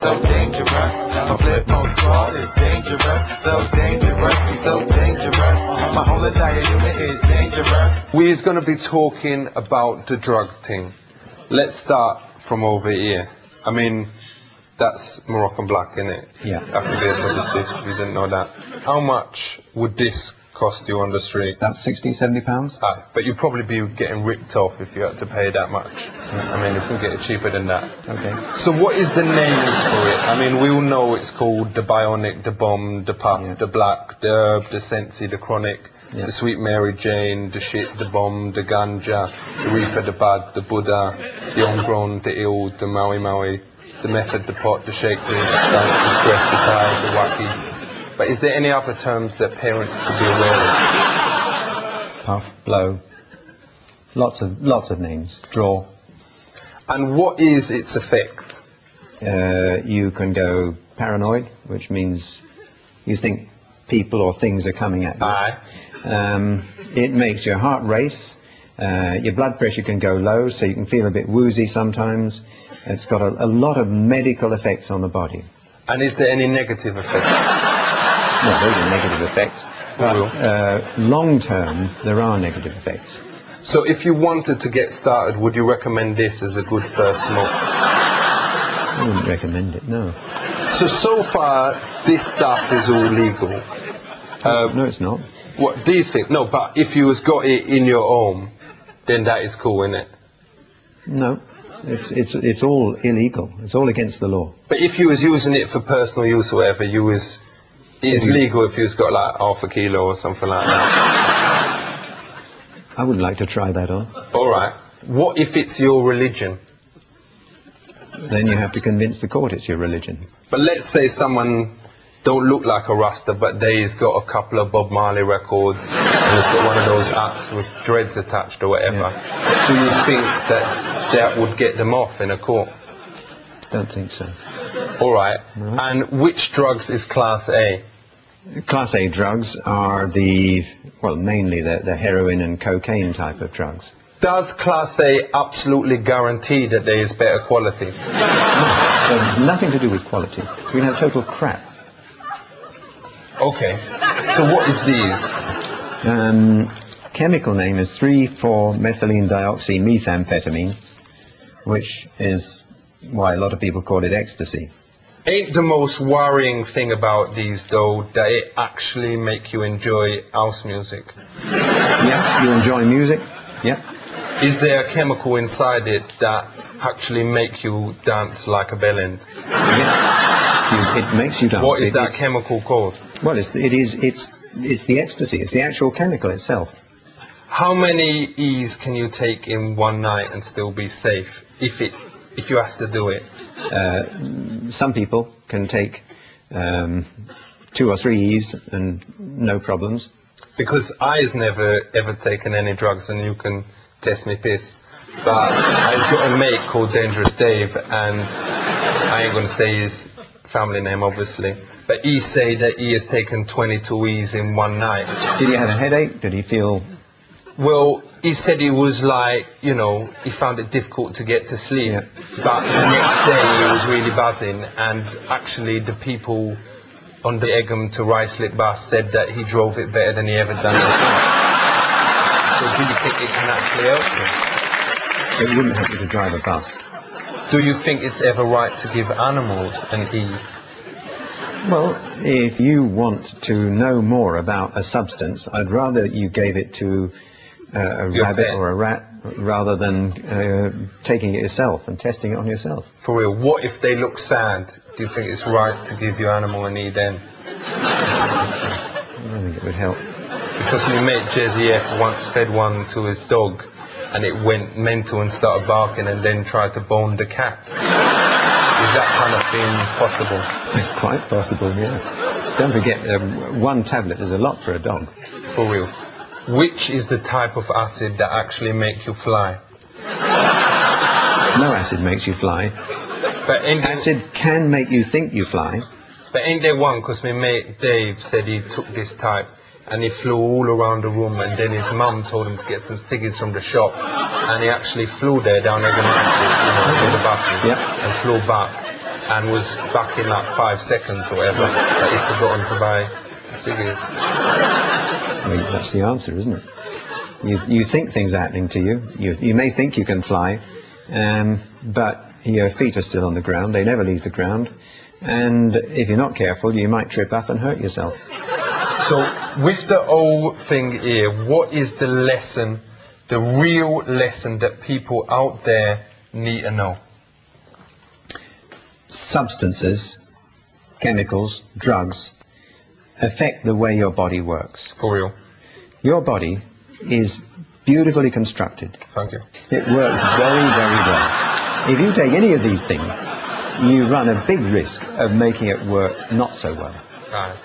So dangerous. My flip mode squad is dangerous. So dangerous. He's so dangerous. My whole entire unit is dangerous. We're going to be talking about the drug thing. Let's start from over here. I mean, that's Moroccan black, isn't it? Yeah. Affiliate logistic, if you didn't know that. How much would this cost you on the street? That's 60, 70 pounds. Aye, but you'd probably be getting ripped off if you had to pay that much. I mean, you can get it cheaper than that. Okay. So what is the names for it? I mean, we all know it's called the Bionic, the Bomb, the Puff, Yeah. the Black, the Herb, the Sensi, the Chronic, Yeah. the Sweet Mary Jane, the Shit, the Bomb, the Ganja, the Reefer, the Bad, the Buddha, the Homegrown, the Ill, the Maui Maui, the Method, the Pot, the Shake, the Stunt, the Stress, the Tide, the Wacky. But is there any other terms that parents should be aware of? Puff, blow. Lots of names. Draw. And what is its effects? You can go paranoid, which means you think people or things are coming at you. Aye. It makes your heart race. Your blood pressure can go low, so you can feel a bit woozy sometimes. It's got a lot of medical effects on the body. And is there any negative effects? No, those are negative effects. But long term, there are negative effects. So if you wanted to get started, would you recommend this as a good first smoke? I wouldn't recommend it, no. So far, this stuff is all legal. No, it's not. What, these things? No, but if you was got it in your home, then that is cool, isn't it? No, it's all illegal. It's all against the law. But if you was using it for personal use or whatever, it's legal if you've got like half a kilo or something like that. I wouldn't like to try that on. All right. What if it's your religion? Then you have to convince the court it's your religion. But let's say someone don't look like a Rasta, but they's got a couple of Bob Marley records, and it's got one of those hats with dreads attached or whatever. Yeah. Do you think that would get them off in a court? Don't think so. All right. No. And which drugs is Class A? Class A drugs are mainly the heroin and cocaine type of drugs. Does Class A absolutely guarantee that there is better quality? No, nothing to do with quality. You can have total crap. Okay. So what is these? Chemical name is 3,4-methylene dioxymethamphetamine, which is why a lot of people call it ecstasy. Ain't the most worrying thing about these, though, that it actually make you enjoy house music? Yeah, you enjoy music? Yeah. Is there a chemical inside it that actually make you dance like a bellend? Yeah. It makes you dance. What is that chemical called? Well, it's the ecstasy. It's the actual chemical itself. How many E's can you take in one night and still be safe, if you have to do it? Some people can take 2 or 3 E's and no problems. Because I's never ever taken any drugs, and you can test me piss. But I's got a mate called Dangerous Dave, and I ain't gonna say his family name obviously, but he say that he has taken 22 E's in one night. Did he have a headache? Did he feel... Well, he said he was like, he found it difficult to get to sleep. Yeah. But the next day he was really buzzing, and actually the people on the Egham to Ruislip bus said that he drove it better than he ever done before. So do you think it can actually help you? It wouldn't help you to drive a bus. Do you think it's ever right to give animals an E? Well, if you want to know more about a substance, I'd rather you gave it to a rabbit or a rat rather than taking it yourself and testing it on yourself. For real, what if they look sad? Do you think it's right to give your animal an E then? I don't think it would help. Because my mate Jezzy F once fed one to his dog, and it went mental and started barking and then tried to bone the cat. Is that kind of thing possible? It's quite possible, yeah. Don't forget, 1 tablet is a lot for a dog. For real. Which is the type of acid that actually make you fly? No acid makes you fly. But Acid can make you think you fly. But ain't there one, because my mate Dave said he took this type, and he flew all around the room, and then his mum told him to get some ciggies from the shop, and he actually flew there down Egham Street, with the buses, Yeah. and flew back. and was back in like 5 seconds or whatever that he forgotten to buy the ciggies. I mean, that's the answer, isn't it? You think things are happening to you. You may think you can fly, but your feet are still on the ground. They never leave the ground. And if you're not careful, you might trip up and hurt yourself. So, with the whole thing here, what is the lesson, the real lesson that people out there need to know? Substances, chemicals, drugs, affect the way your body works. For real. Your body is beautifully constructed. Thank you. It works very, very well. If you take any of these things, you run a big risk of making it work not so well. Right.